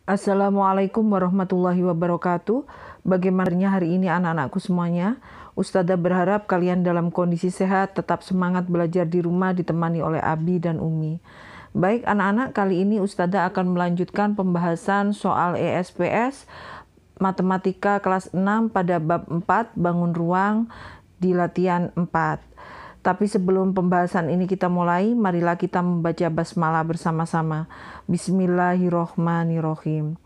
Assalamualaikum warahmatullahi wabarakatuh. Bagaimana hari ini anak-anakku semuanya? Ustazah berharap kalian dalam kondisi sehat, tetap semangat belajar di rumah ditemani oleh Abi dan Umi. Baik anak-anak, kali ini Ustazah akan melanjutkan pembahasan soal ESPS Matematika kelas 6 pada bab 4 bangun ruang di latihan 4. Tapi sebelum pembahasan ini kita mulai, marilah kita membaca basmalah bersama-sama. Bismillahirrohmanirrohim.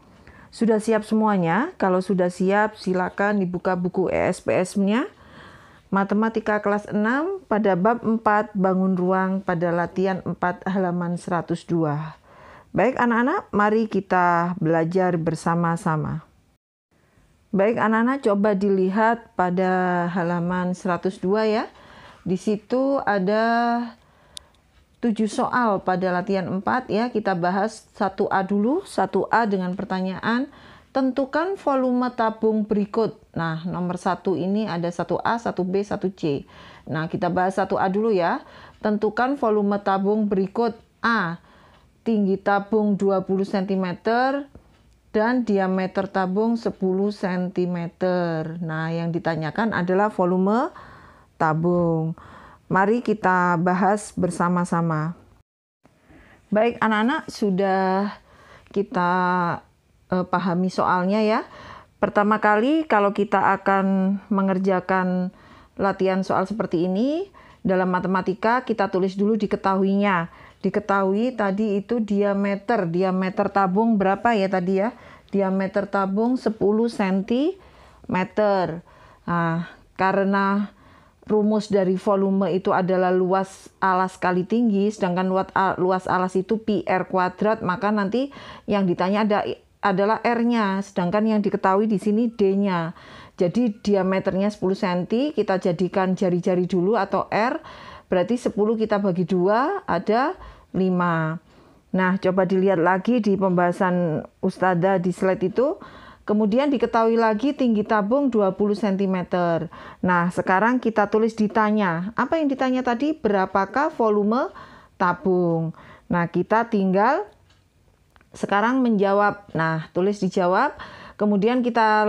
Sudah siap semuanya? Kalau sudah siap, silakan dibuka buku ESPS-nya. Matematika kelas 6 pada bab 4 bangun ruang pada latihan 4 halaman 102. Baik anak-anak, mari kita belajar bersama-sama. Baik anak-anak, coba dilihat pada halaman 102 ya. Di situ ada 7 soal pada latihan 4 ya. Kita bahas 1A dulu. 1A dengan pertanyaan, tentukan volume tabung berikut. Nah, nomor 1 ini ada 1A, 1B, 1C. Nah, kita bahas 1A dulu ya. Tentukan volume tabung berikut. A. Tinggi tabung 20 cm dan diameter tabung 10 cm. Nah, yang ditanyakan adalah volume tabung. Mari kita bahas bersama-sama. Baik anak-anak, sudah kita pahami soalnya ya. Pertama kali kalau kita akan mengerjakan latihan soal seperti ini, dalam matematika kita tulis dulu diketahuinya. Diketahui tadi itu diameter tabung berapa ya tadi ya? Diameter tabung 10 cm. Nah, karena rumus dari volume itu adalah luas alas kali tinggi, sedangkan luas alas itu pi R kuadrat, maka nanti yang ditanya adalah R-nya, sedangkan yang diketahui di sini D-nya. Jadi diameternya 10 cm, kita jadikan jari-jari dulu atau R, berarti 10 kita bagi 2, ada 5. Nah, coba dilihat lagi di pembahasan Ustazah di slide itu. Kemudian diketahui lagi tinggi tabung 20 cm. Nah, sekarang kita tulis ditanya. Apa yang ditanya tadi? Berapakah volume tabung? Nah, kita tinggal sekarang menjawab. Nah, tulis dijawab. Kemudian kita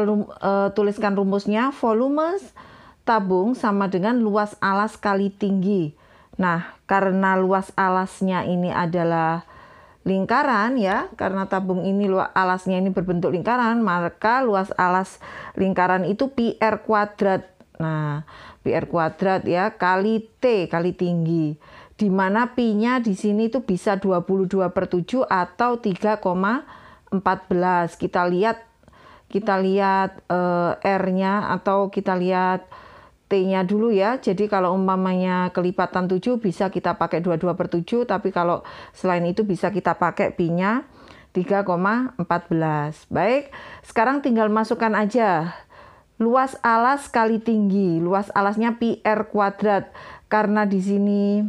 tuliskan rumusnya. Volume tabung sama dengan luas alas kali tinggi. Nah, karena luas alasnya ini adalah lingkaran ya, karena tabung ini alasnya ini berbentuk lingkaran, maka luas alas lingkaran itu pi R kuadrat. Nah, pi R kuadrat ya kali T kali tinggi. Di mana pi-nya di sini itu bisa 22/7 atau 3,14. Kita lihat R-nya atau kita lihat T-nya dulu ya. Jadi kalau umpamanya kelipatan 7 bisa kita pakai 22/7, tapi kalau selain itu bisa kita pakai pi-nya 3,14. Baik, sekarang tinggal masukkan aja luas alas kali tinggi. Luas alasnya pi R kuadrat. Karena di sini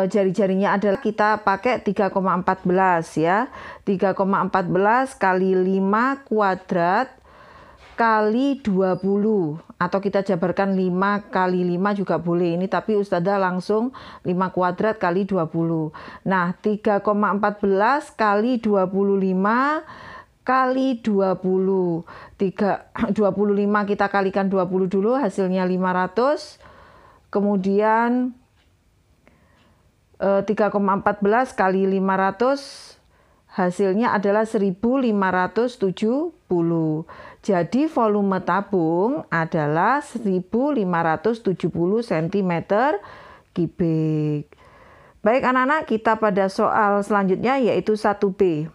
jari-jarinya adalah kita pakai 3,14 ya. 3,14 kali 5 kuadrat kali 20, atau kita jabarkan 5 kali 5 juga boleh ini, tapi Ustazah langsung 5 kuadrat kali 20. Nah, 3,14 kali 25 kali 20. 25 kita kalikan 20 dulu, hasilnya 500. Kemudian 3,14 kali 500 hasilnya adalah 1570. Jadi volume tabung adalah 1570 cm3. Baik anak-anak, kita pada soal selanjutnya yaitu 1B.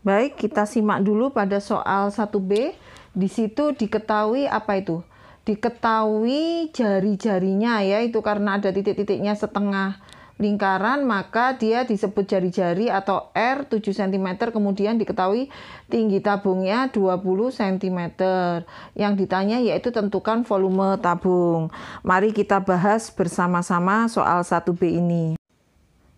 Baik, kita simak dulu pada soal 1B. Di situ diketahui apa itu? Diketahui jari-jarinya ya, itu karena ada titik-titiknya setengah lingkaran, maka dia disebut jari-jari atau R 7 cm. Kemudian diketahui tinggi tabungnya 20 cm. Yang ditanya yaitu tentukan volume tabung. Mari kita bahas bersama-sama soal 1B ini.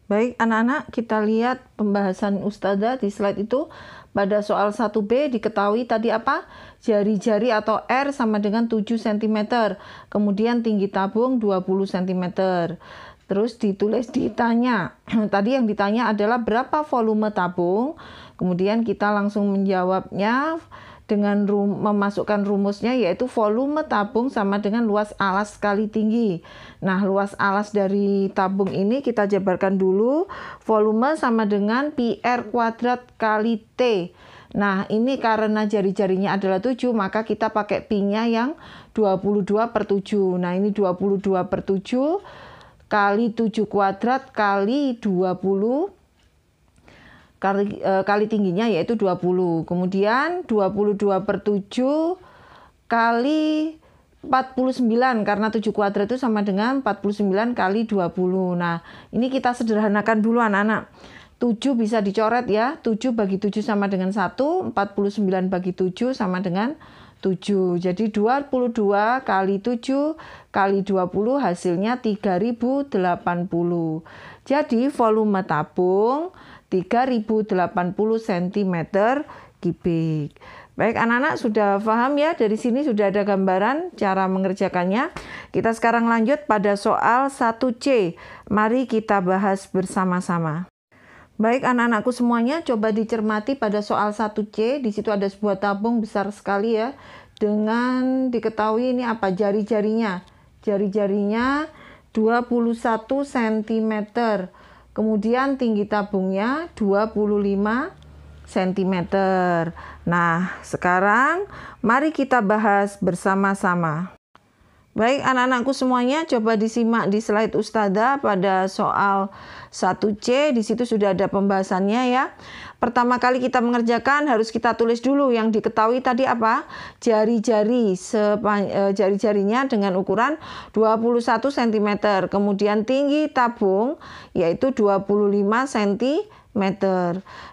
Baik anak-anak, kita lihat pembahasan Ustazah di slide itu. Pada soal 1B diketahui tadi apa? Jari-jari atau R sama dengan 7 cm. Kemudian tinggi tabung 20 cm. Terus ditanya. Tadi yang ditanya adalah berapa volume tabung. Kemudian kita langsung menjawabnya dengan memasukkan rumusnya, yaitu volume tabung sama dengan luas alas kali tinggi. Nah, luas alas dari tabung ini kita jabarkan dulu. Volume sama dengan pi R kuadrat kali T. Nah, ini karena jari-jarinya adalah 7, maka kita pakai pi-nya yang 22/7. Nah, ini 22/7 kali 7 kuadrat kali 20 kali tingginya yaitu 20. Kemudian 22/7 kali 49, karena 7 kuadrat itu sama dengan 49 kali 20. Nah, ini kita sederhanakan dulu anak-anak. 7 bisa dicoret ya. 7 bagi 7 sama dengan 1, 49 bagi 7 sama dengan 7. Jadi 22 kali 7 kali 20 hasilnya 3080. Jadi volume tabung 3080 cm kubik. Baik anak-anak, sudah paham ya? Dari sini sudah ada gambaran cara mengerjakannya. Kita sekarang lanjut pada soal 1C. Mari kita bahas bersama-sama. Baik anak-anakku semuanya, coba dicermati pada soal 1C. Di situ ada sebuah tabung besar sekali ya. Dengan diketahui ini apa? Jari-jarinya. Jari-jarinya 21 cm. Kemudian tinggi tabungnya 25 cm. Nah, sekarang mari kita bahas bersama-sama. Baik anak-anakku semuanya, coba disimak di slide Ustazah pada soal 1C. Di situ sudah ada pembahasannya ya. Pertama kali kita mengerjakan harus kita tulis dulu yang diketahui tadi apa? Jari-jarinya dengan ukuran 21 cm. Kemudian tinggi tabung yaitu 25 cm.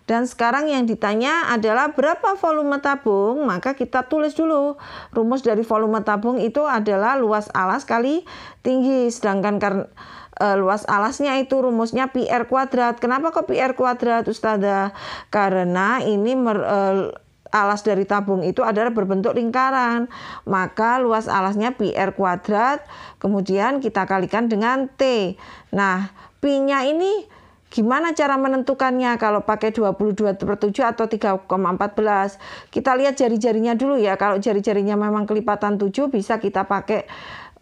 Dan sekarang yang ditanya adalah berapa volume tabung, maka kita tulis dulu. Rumus dari volume tabung itu adalah luas alas kali tinggi, sedangkan luas alasnya itu rumusnya pi R kuadrat. Kenapa kok pi R kuadrat Ustazah? Karena ini alas dari tabung itu adalah berbentuk lingkaran, maka luas alasnya pi R kuadrat, kemudian kita kalikan dengan T. Nah, pi-nya ini gimana cara menentukannya kalau pakai 22/7 atau 3,14? Kita lihat jari-jarinya dulu ya. Kalau jari-jarinya memang kelipatan 7 bisa kita pakai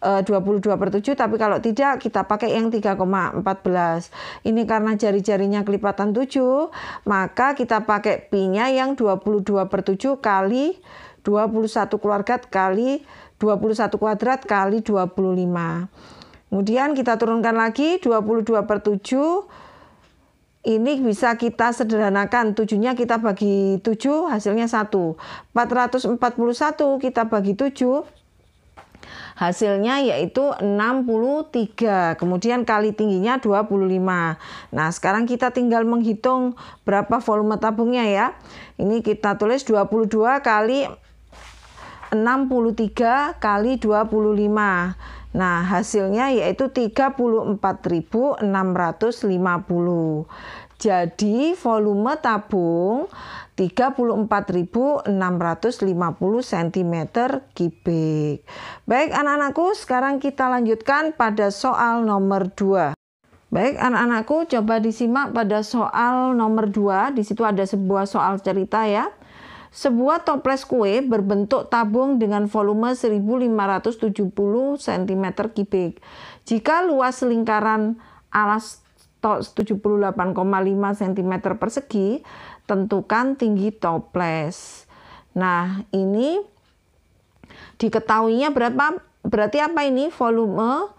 22/7, tapi kalau tidak kita pakai yang 3,14. Ini karena jari-jarinya kelipatan 7, maka kita pakai pi-nya yang 22/7 kali 21 kuadrat kali 21 kuadrat kali 25. Kemudian kita turunkan lagi 22/7. Ini bisa kita sederhanakan, 7-nya kita bagi 7 hasilnya 1. 441 kita bagi 7 hasilnya yaitu 63. Kemudian kali tingginya 25. Nah, sekarang kita tinggal menghitung berapa volume tabungnya ya. Ini kita tulis 22 kali 63 kali 25. Nah, hasilnya yaitu 34.650. Jadi, volume tabung 34.650 cm kubik. Baik anak-anakku, sekarang kita lanjutkan pada soal nomor 2. Baik anak-anakku, coba disimak pada soal nomor 2. Di situ ada sebuah soal cerita ya. Sebuah toples kue berbentuk tabung dengan volume 1570 cm kubik. Jika luas lingkaran alas 78,5 cm persegi, tentukan tinggi toples. Nah, ini diketahuinya berapa? Berarti apa ini? Volume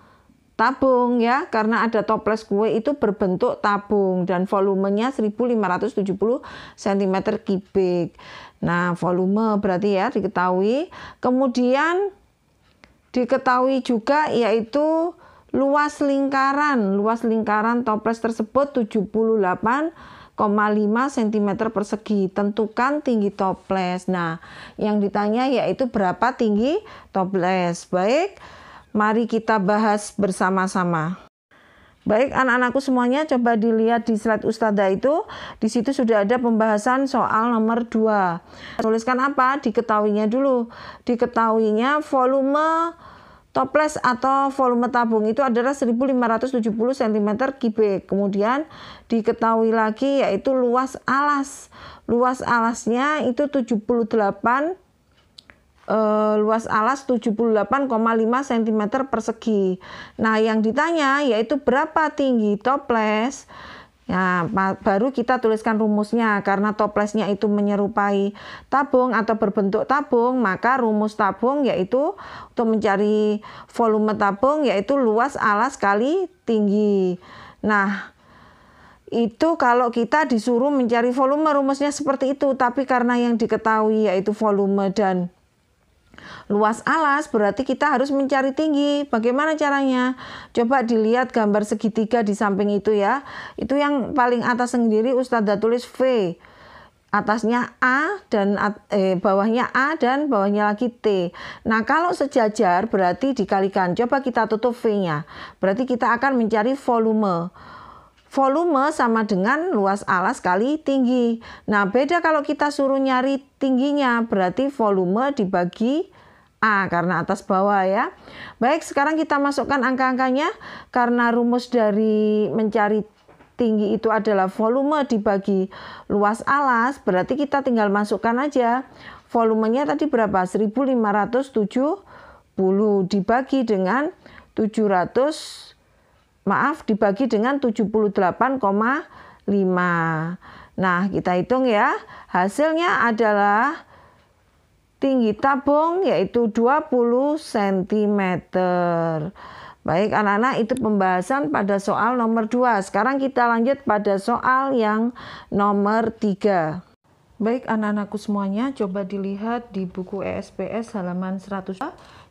tabung ya, karena ada toples kue itu berbentuk tabung dan volumenya 1570 cm kubik. Nah, volume berarti ya diketahui. Kemudian diketahui juga yaitu luas lingkaran toples tersebut 78,5 cm persegi. Tentukan tinggi toples. Nah, yang ditanya yaitu berapa tinggi toples. Baik, mari kita bahas bersama-sama. Baik anak-anakku semuanya, coba dilihat di slide Ustazah itu. Di situ sudah ada pembahasan soal nomor 2. Tuliskan apa? Diketahuinya dulu. Diketahuinya volume toples atau volume tabung itu adalah 1570 cm3. Kemudian diketahui lagi yaitu luas alas. Luas alasnya itu 78 luas alas 78,5 cm persegi. Nah, yang ditanya yaitu berapa tinggi toples. Nah, baru kita tuliskan rumusnya. Karena toplesnya itu menyerupai tabung atau berbentuk tabung, maka rumus tabung yaitu untuk mencari volume tabung yaitu luas alas kali tinggi. Nah, itu kalau kita disuruh mencari volume rumusnya seperti itu. Tapi karena yang diketahui yaitu volume dan luas alas, berarti kita harus mencari tinggi. Bagaimana caranya? Coba dilihat gambar segitiga di samping itu ya. Itu yang paling atas sendiri Ustazah tulis V. Atasnya A dan bawahnya A dan bawahnya lagi T. Nah, kalau sejajar berarti dikalikan. Coba kita tutup V-nya. Berarti kita akan mencari volume. Volume sama dengan luas alas kali tinggi. Nah, beda kalau kita suruh nyari tingginya, berarti volume dibagi A karena atas bawah ya. Baik, sekarang kita masukkan angka-angkanya. Karena rumus dari mencari tinggi itu adalah volume dibagi luas alas, berarti kita tinggal masukkan aja. Volumenya tadi berapa? 1570 dibagi dengan 78,5. Nah, kita hitung ya. Hasilnya adalah tinggi tabung yaitu 20 cm. Baik anak-anak, itu pembahasan pada soal nomor 2. Sekarang kita lanjut pada soal yang nomor 3. Baik anak-anakku semuanya, coba dilihat di buku ESPS halaman 100.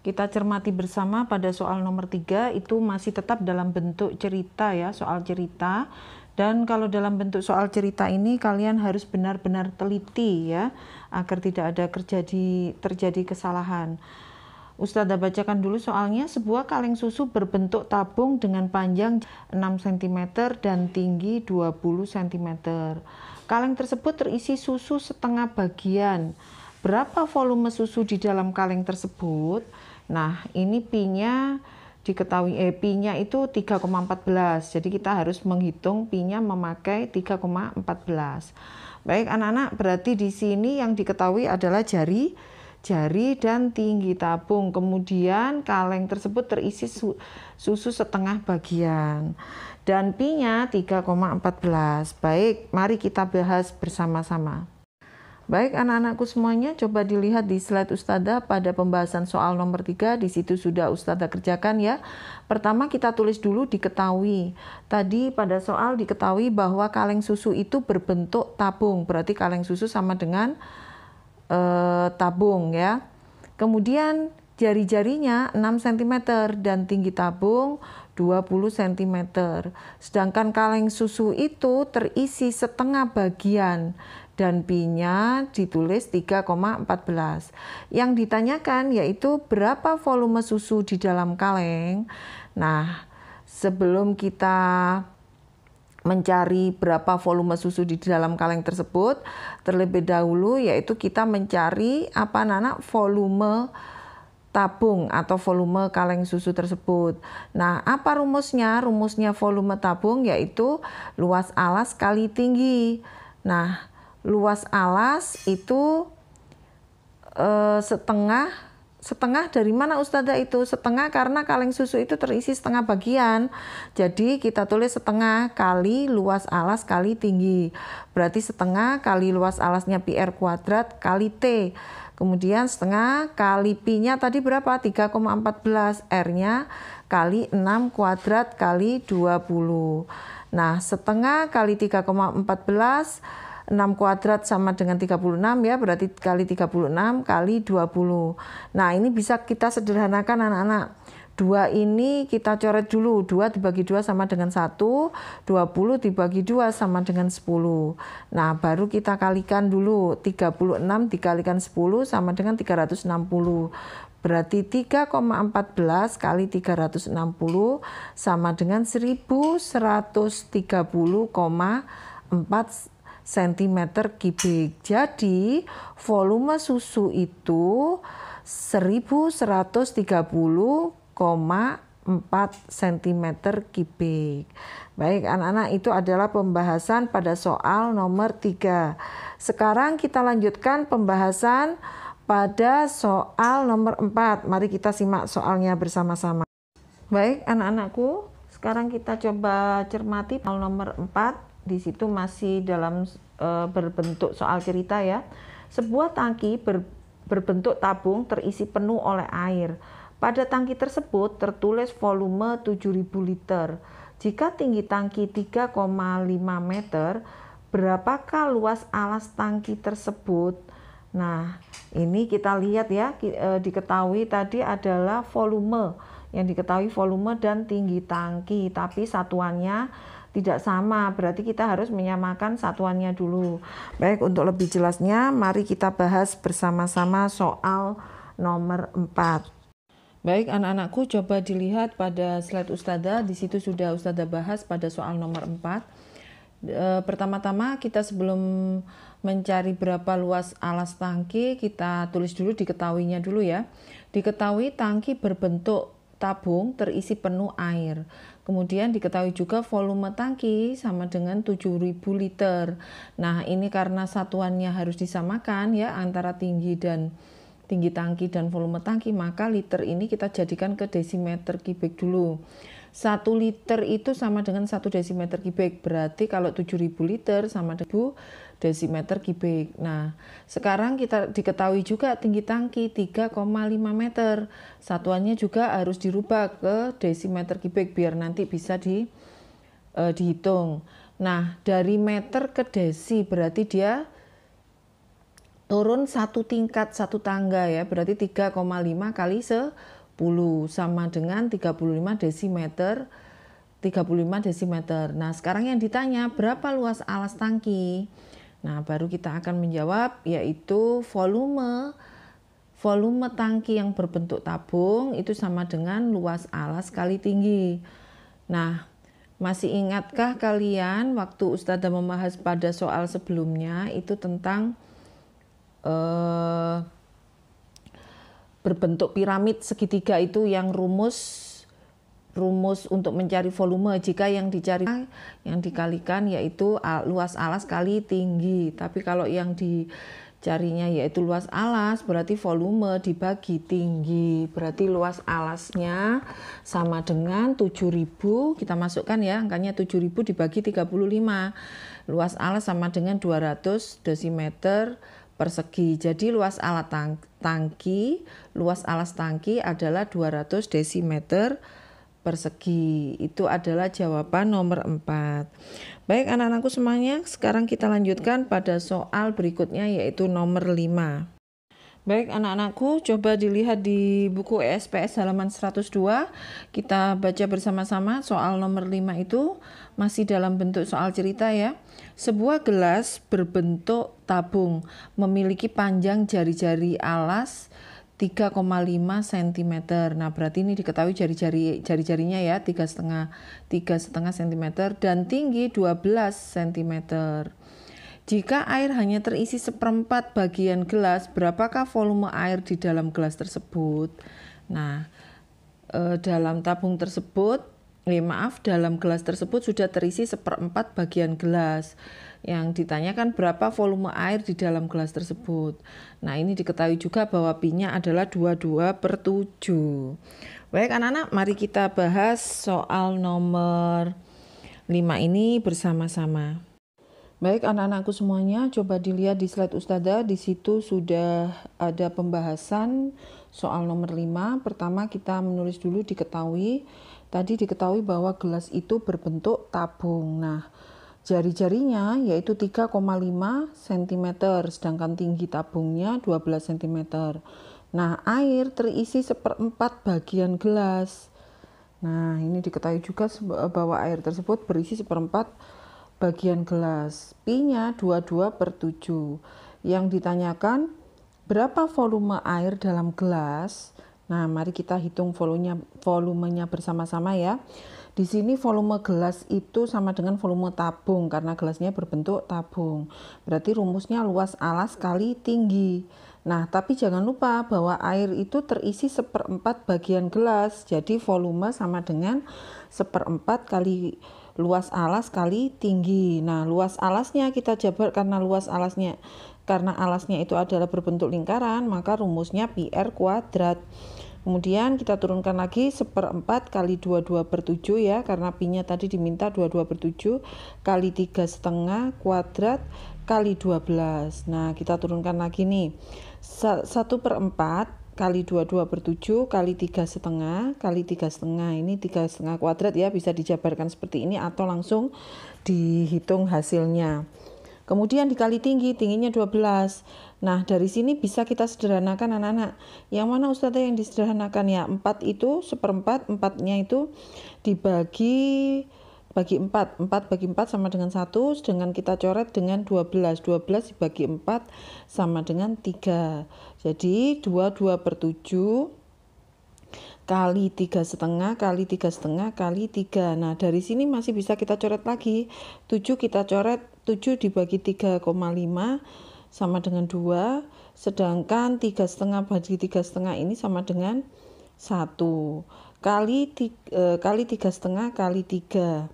Kita cermati bersama pada soal nomor 3, itu masih tetap dalam bentuk cerita ya, soal cerita. Dan kalau dalam bentuk soal cerita ini kalian harus benar-benar teliti ya, agar tidak ada terjadi kesalahan. Ustazah bacakan dulu soalnya. Sebuah kaleng susu berbentuk tabung dengan panjang 6 cm dan tinggi 20 cm. Kaleng tersebut terisi susu setengah bagian. Berapa volume susu di dalam kaleng tersebut? Nah, ini pi-nya diketahui pi-nya itu 3,14. Jadi kita harus menghitung pi-nya memakai 3,14. Baik anak-anak, berarti di sini yang diketahui adalah jari dan tinggi tabung. Kemudian kaleng tersebut terisi susu setengah bagian. Dan pi-nya 3,14. Baik, mari kita bahas bersama-sama. Baik anak-anakku semuanya, coba dilihat di slide Ustazah pada pembahasan soal nomor 3. Di situ sudah Ustazah kerjakan ya. Pertama kita tulis dulu diketahui. Tadi pada soal diketahui bahwa kaleng susu itu berbentuk tabung. Berarti kaleng susu sama dengan tabung ya. Kemudian jari-jarinya 6 cm dan tinggi tabung 20 cm. Sedangkan kaleng susu itu terisi setengah bagian dan pi-nya ditulis 3,14. Yang ditanyakan yaitu berapa volume susu di dalam kaleng. Nah, sebelum kita mencari berapa volume susu di dalam kaleng tersebut, terlebih dahulu yaitu kita mencari volume tabung atau volume kaleng susu tersebut. Nah, apa rumusnya? Rumusnya volume tabung yaitu luas alas kali tinggi. Nah, luas alas itu setengah dari mana Ustazah itu? Setengah karena kaleng susu itu terisi setengah bagian. Jadi kita tulis setengah kali luas alas kali tinggi. Berarti setengah kali luas alasnya pi r kuadrat kali T. Kemudian setengah kali pi-nya tadi berapa? 3,14. R-nya kali 6 kuadrat kali 20. Nah, setengah kali 3,14. 6 kuadrat sama dengan 36 ya, berarti kali 36 kali 20. Nah, ini bisa kita sederhanakan anak-anak. 2 ini kita coret dulu. 2 dibagi 2 sama dengan 1. 20 dibagi 2 sama dengan 10. Nah, baru kita kalikan dulu. 36 dikalikan 10 sama dengan 360. Berarti 3,14 kali 360 sama dengan 1130,4 cm3. Jadi volume susu itu 1130,4 cm kubik. Baik anak-anak, itu adalah pembahasan pada soal nomor 3. Sekarang kita lanjutkan pembahasan pada soal nomor 4. Mari kita simak soalnya bersama-sama. Baik anak-anakku, sekarang kita coba cermati soal nomor 4. Di situ masih dalam berbentuk soal cerita ya. Sebuah tangki berbentuk tabung terisi penuh oleh air. Pada tangki tersebut tertulis volume 7.000 liter. Jika tinggi tangki 3,5 meter, berapakah luas alas tangki tersebut? Nah, ini kita lihat ya, diketahui tadi adalah volume. Yang diketahui volume dan tinggi tangki, tapi satuannya tidak sama, berarti kita harus menyamakan satuannya dulu. Baik, untuk lebih jelasnya mari kita bahas bersama-sama soal nomor 4. Baik anak-anakku, coba dilihat pada slide Ustadzah. Di situ sudah Ustadzah bahas pada soal nomor 4. Pertama-tama kita sebelum mencari berapa luas alas tangki, kita tulis dulu diketahuinya dulu ya. Diketahui tangki berbentuk tabung terisi penuh air. Kemudian diketahui juga volume tangki sama dengan 7.000 liter. Nah, ini karena satuannya harus disamakan ya antara tinggi tangki dan volume tangki, maka liter ini kita jadikan ke desimeter kubik dulu. 1 liter itu sama dengan 1 desimeter kubik. Berarti kalau 7.000 liter sama dengan 1 desimeter kubik. Nah, sekarang kita diketahui juga tinggi tangki 3,5 meter. Satuannya juga harus dirubah ke desimeter kubik biar nanti bisa dihitung. Nah, dari meter ke desi berarti dia turun satu tingkat, satu tangga ya. Berarti 3,5 kali 10 sama dengan 35 desimeter. 35 desimeter. Nah, sekarang yang ditanya berapa luas alas tangki? Nah, baru kita akan menjawab, yaitu volume tangki yang berbentuk tabung itu sama dengan luas alas kali tinggi. Nah, masih ingatkah kalian waktu Ustadzah membahas pada soal sebelumnya itu tentang berbentuk piramid segitiga itu yang rumus untuk mencari volume, jika yang dikalikan yaitu luas alas kali tinggi. Tapi kalau yang dicarinya yaitu luas alas, berarti volume dibagi tinggi. Berarti luas alasnya sama dengan 7.000, kita masukkan ya, angkanya 7.000 dibagi 35. Luas alas sama dengan 200 desimeter persegi. Jadi luas alas tangki adalah 200 desimeter persegi. Itu adalah jawaban nomor 4. Baik anak-anakku semuanya, sekarang kita lanjutkan pada soal berikutnya yaitu nomor 5. Baik anak-anakku, coba dilihat di buku ESPS halaman 102. Kita baca bersama-sama soal nomor 5 itu masih dalam bentuk soal cerita ya. Sebuah gelas berbentuk tabung memiliki panjang jari-jari alas 3,5 cm. Nah, berarti ini diketahui jari-jarinya ya 3,5 cm dan tinggi 12 cm. Jika air hanya terisi 1/4 bagian gelas, berapakah volume air di dalam gelas tersebut? Nah, dalam gelas tersebut sudah terisi 1/4 bagian gelas. Yang ditanyakan berapa volume air di dalam gelas tersebut. Nah, ini diketahui juga bahwa Pi-nya adalah 22/7. Baik anak-anak, mari kita bahas soal nomor 5 ini bersama-sama. Baik anak-anakku semuanya, coba dilihat di slide Ustadzah. Di situ sudah ada pembahasan soal nomor 5. Pertama kita menulis dulu diketahui. Tadi diketahui bahwa gelas itu berbentuk tabung. Nah, jari-jarinya yaitu 3,5 cm, sedangkan tinggi tabungnya 12 cm. Nah, air terisi 1/4 bagian gelas. Nah, ini diketahui juga bahwa air tersebut berisi 1/4 bagian gelas. Pi-nya 22/7. Yang ditanyakan berapa volume air dalam gelas Nah, mari kita hitung volumenya bersama-sama ya. Di sini volume gelas itu sama dengan volume tabung karena gelasnya berbentuk tabung. Berarti rumusnya luas alas kali tinggi. Nah, tapi jangan lupa bahwa air itu terisi 1/4 bagian gelas. Jadi volume sama dengan 1/4 kali luas alas kali tinggi. Nah, luas alasnya kita jabar karena alasnya itu adalah berbentuk lingkaran, maka rumusnya pi r kuadrat. Kemudian kita turunkan lagi 1/4 kali 22/7 ya, karena pi-nya tadi diminta 22/7 kali 3,5 kuadrat kali 12. Nah, kita turunkan lagi nih. 1/4 kali 22/7 kali 3,5 kali 3,5. Ini 3,5 kuadrat ya, bisa dijabarkan seperti ini atau langsung dihitung hasilnya. Kemudian dikali tingginya 12. Nah, dari sini bisa kita sederhanakan anak-anak. Yang mana Ustazah yang disederhanakan ya? 4 itu 1/4, 4-nya itu dibagi 4. 4 bagi 4 sama dengan 1, sedangkan kita coret dengan 12. 12 dibagi 4 sama dengan 3. Jadi 22/7 kali 3,5 kali 3,5 kali 3. Nah, dari sini masih bisa kita coret lagi. 7 kita coret, 7 dibagi 3,5 sama dengan 2, sedangkan 3,5 bagi 3,5 ini sama dengan 1 kali 3,5 kali 3.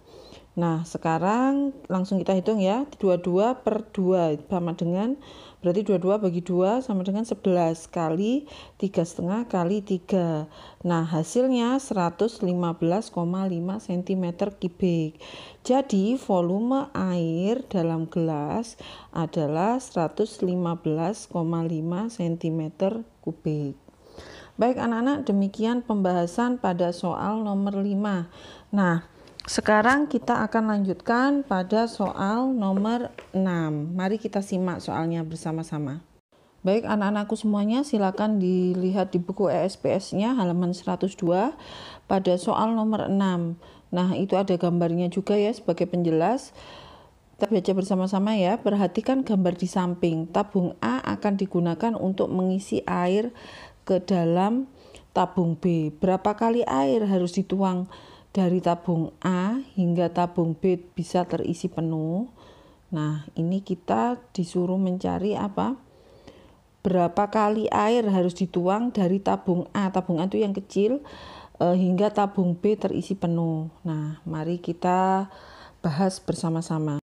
Nah, sekarang langsung kita hitung ya. 22/2 sama dengan, berarti 22 bagi 2 sama dengan 11 kali 3,5 kali 3. Nah, hasilnya 115,5 cm kubik. Jadi, volume air dalam gelas adalah 115,5 cm kubik. Baik anak-anak, demikian pembahasan pada soal nomor 5. Nah, sekarang kita akan lanjutkan pada soal nomor 6. Mari kita simak soalnya bersama-sama. Baik anak-anakku semuanya, silakan dilihat di buku ESPS-nya halaman 102 pada soal nomor 6. Nah, itu ada gambarnya juga ya sebagai penjelas. Kita baca bersama-sama ya. Perhatikan gambar di samping. Tabung A akan digunakan untuk mengisi air ke dalam tabung B. Berapa kali air harus dituang dari tabung A hingga tabung B bisa terisi penuh? Nah, ini kita disuruh mencari apa? Berapa kali air harus dituang dari tabung A itu yang kecil, hingga tabung B terisi penuh. Nah, mari kita bahas bersama-sama.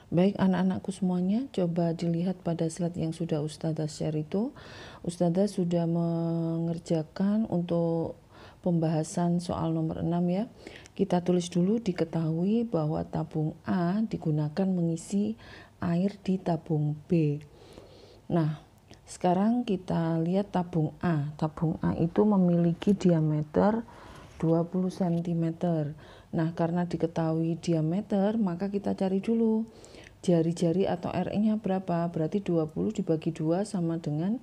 Baik anak-anakku semuanya, coba dilihat pada slide yang sudah Ustazah share itu. Ustazah sudah mengerjakan untuk pembahasan soal nomor 6 ya. Kita tulis dulu, diketahui bahwa tabung A digunakan mengisi air di tabung B. Nah, sekarang kita lihat tabung A. Tabung A itu memiliki diameter 20 cm. Nah, karena diketahui diameter, maka kita cari dulu jari-jari atau RE-nya berapa. Berarti 20 dibagi 2 sama dengan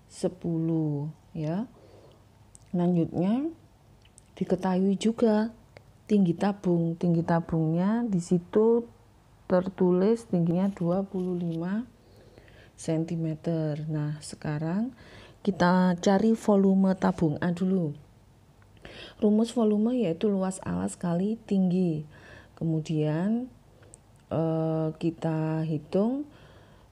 10 ya. Lanjutnya diketahui juga tinggi tabung. Tinggi tabungnya di situ tertulis tingginya 25 cm. Nah, sekarang kita cari volume tabung A dulu. Rumus volume yaitu luas alas kali tinggi. Kemudian kita hitung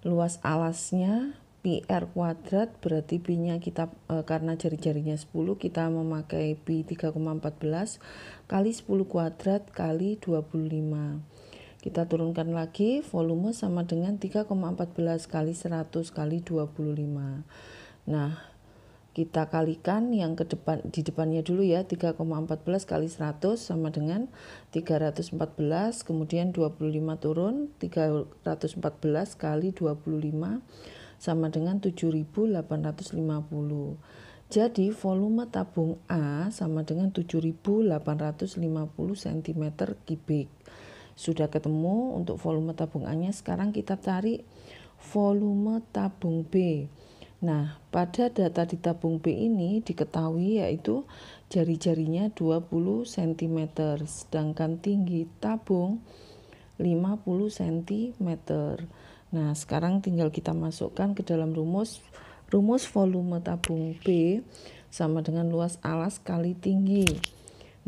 luas alasnya pi r kuadrat, berarti pi-nya kita karena jari-jarinya 10 kita memakai pi 3,14 kali 10 kuadrat kali 25. Kita turunkan lagi, volume sama dengan 3,14 kali 100 kali 25. Nah, kita kalikan yang di depannya dulu ya, 3,14 kali 100 sama dengan 314, kemudian 25 turun, 314 kali 25 sama dengan 7.850. Jadi volume tabung A sama dengan 7.850 cm kubik. Sudah ketemu untuk volume tabung A-nya, sekarang kita cari volume tabung B. Nah, pada data di tabung B ini diketahui yaitu jari-jarinya 20 cm, sedangkan tinggi tabung 50 cm. Nah, sekarang tinggal kita masukkan ke dalam rumus. Rumus volume tabung B sama dengan luas alas kali tinggi.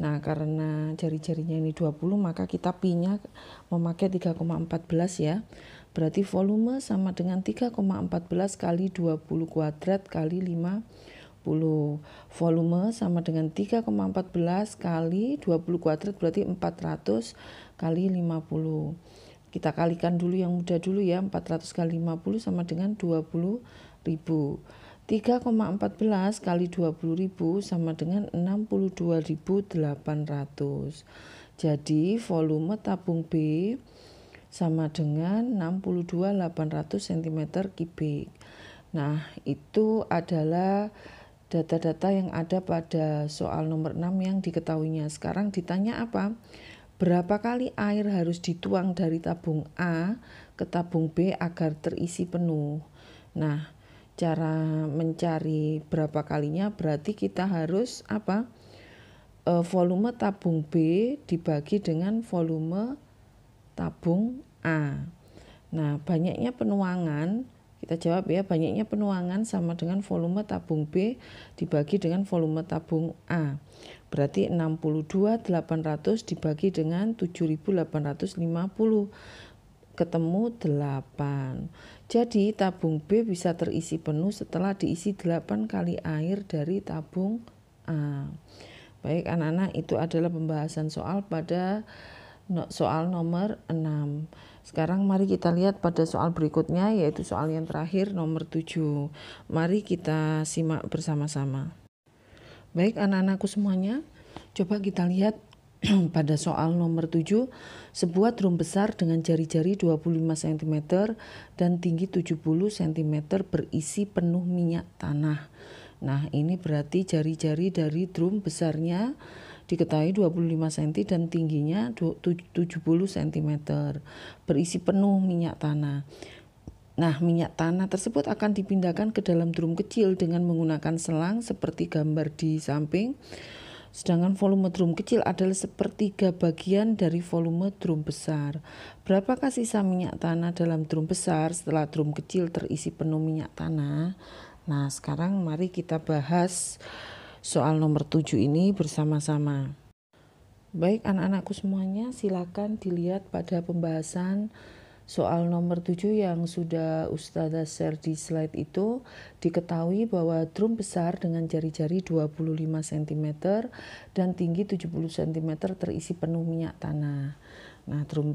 Nah, karena jari-jarinya ini 20, maka kita pi-nya memakai 3,14 ya. Berarti volume sama dengan 3,14 kali 20 kuadrat kali 50. Volume sama dengan 3,14 kali 20 kuadrat berarti 400 kali 50. Kita kalikan dulu yang mudah dulu ya, 400 kali 50 sama dengan 20.000. 3,14 kali 20.000 sama dengan 62.800. Jadi volume tabung B sama dengan 62.800 cm3. Nah, itu adalah data-data yang ada pada soal nomor 6 yang diketahuinya. Sekarang ditanya apa? Berapa kali air harus dituang dari tabung A ke tabung B agar terisi penuh? Nah, cara mencari berapa kalinya berarti kita harus apa? Volume tabung B dibagi dengan volume tabung A. Nah, banyaknya penuangan, kita jawab ya, banyaknya penuangan sama dengan volume tabung B dibagi dengan volume tabung A. Berarti 62.800 dibagi dengan 7.850 ketemu 8. Jadi tabung B bisa terisi penuh setelah diisi 8 kali air dari tabung A. Baik anak-anak, itu adalah pembahasan soal pada soal nomor 6. Sekarang mari kita lihat pada soal berikutnya, yaitu soal yang terakhir nomor 7. Mari kita simak bersama-sama. Baik anak-anakku semuanya, coba kita lihat pada soal nomor 7, sebuah drum besar dengan jari-jari 25 cm dan tinggi 70 cm berisi penuh minyak tanah. Nah, ini berarti jari-jari dari drum besarnya diketahui 25 cm dan tingginya 70 cm berisi penuh minyak tanah. Nah, minyak tanah tersebut akan dipindahkan ke dalam drum kecil dengan menggunakan selang seperti gambar di samping. Sedangkan volume drum kecil adalah sepertiga bagian dari volume drum besar. Berapakah sisa minyak tanah dalam drum besar setelah drum kecil terisi penuh minyak tanah? Nah, sekarang mari kita bahas soal nomor 7 ini bersama-sama. Baik anak-anakku semuanya, silakan dilihat pada pembahasan soal nomor 7 yang sudah Ustazah share di slide itu. Diketahui bahwa drum besar dengan jari-jari 25 cm dan tinggi 70 cm terisi penuh minyak tanah. Nah, drum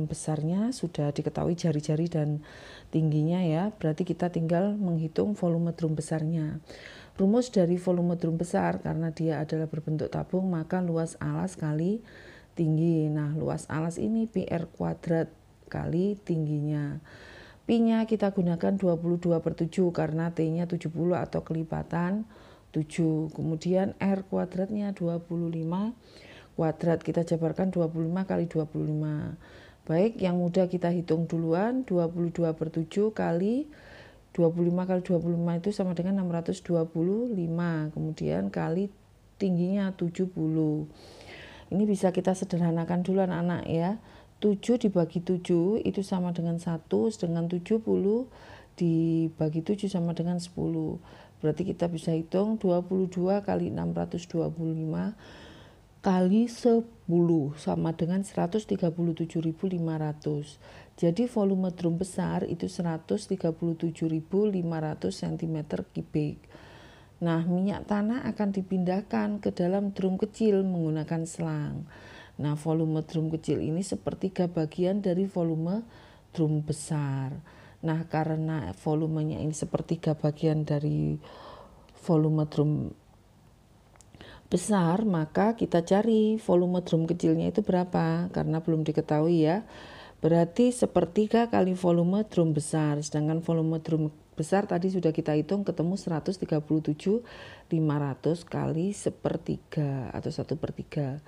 besarnya sudah diketahui jari-jari dan tingginya ya, berarti kita tinggal menghitung volume drum besarnya. Rumus dari volume drum besar, karena dia adalah berbentuk tabung, maka luas alas kali tinggi. Nah, luas alas ini PR kuadrat kali tingginya. Pi-nya kita gunakan 22/7 karena T-nya 70 atau kelipatan 7. Kemudian R kuadratnya 25 kuadrat, kita jabarkan 25 kali 25. Baik, yang mudah kita hitung duluan, 22/7 kali 25 kali 25 itu sama dengan 625. Kemudian kali tingginya 70. Ini bisa kita sederhanakan dulu anak-anak ya. 7 dibagi 7 itu sama dengan 1, sedangkan 70 dibagi 7 sama dengan 10. Berarti kita bisa hitung 22 kali 625 kali 10 sama dengan 137.500. Jadi volume drum besar itu 137.500 cm3. Nah, minyak tanah akan dipindahkan ke dalam drum kecil menggunakan selang. Nah, volume drum kecil ini sepertiga bagian dari volume drum besar. Nah, karena volumenya ini sepertiga bagian dari volume drum besar, maka kita cari volume drum kecilnya itu berapa, karena belum diketahui ya. Berarti sepertiga kali volume drum besar, sedangkan volume drum besar tadi sudah kita hitung ketemu 137.500 kali sepertiga atau 1/3.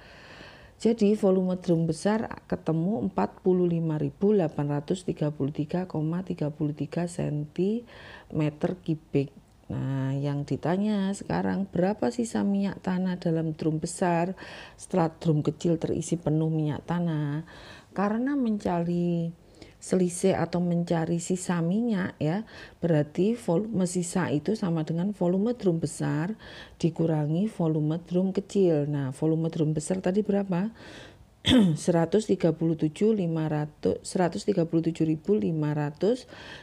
Jadi volume drum besar ketemu 45.833,33 cm3. Nah, yang ditanya sekarang berapa sisa minyak tanah dalam drum besar setelah drum kecil terisi penuh minyak tanah. Karena mencari selisih atau mencari sisa minyak ya, berarti volume sisa itu sama dengan volume drum besar dikurangi volume drum kecil. Nah, volume drum besar tadi berapa? 137.500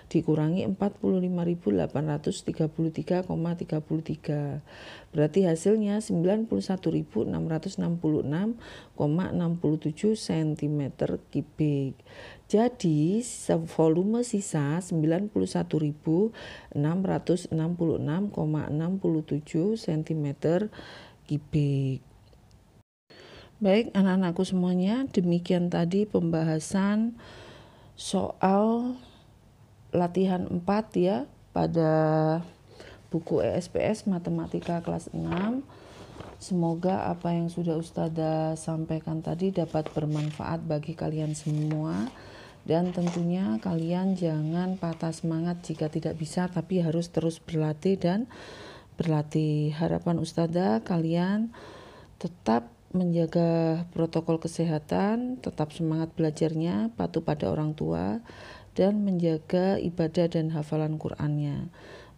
dikurangi 45.833,33. Berarti hasilnya 91.666,67 cm3. Jadi volume sisa 91.666,67 cm3. Baik anak-anakku semuanya, demikian tadi pembahasan soal latihan 4 ya pada buku ESPS Matematika kelas 6. Semoga apa yang sudah Ustazah sampaikan tadi dapat bermanfaat bagi kalian semua. Dan tentunya kalian jangan patah semangat jika tidak bisa, tapi harus terus berlatih dan berlatih. Harapan Ustazah kalian tetap menjaga protokol kesehatan, tetap semangat belajarnya, patuh pada orang tua, dan menjaga ibadah dan hafalan Qur'annya.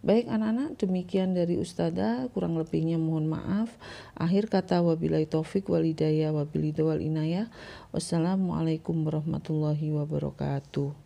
Baik anak-anak, demikian dari Ustazah, kurang lebihnya mohon maaf. Akhir kata wabillahi taufik wal hidayah wabil hidayah wal inayah. Wassalamualaikum warahmatullahi wabarakatuh.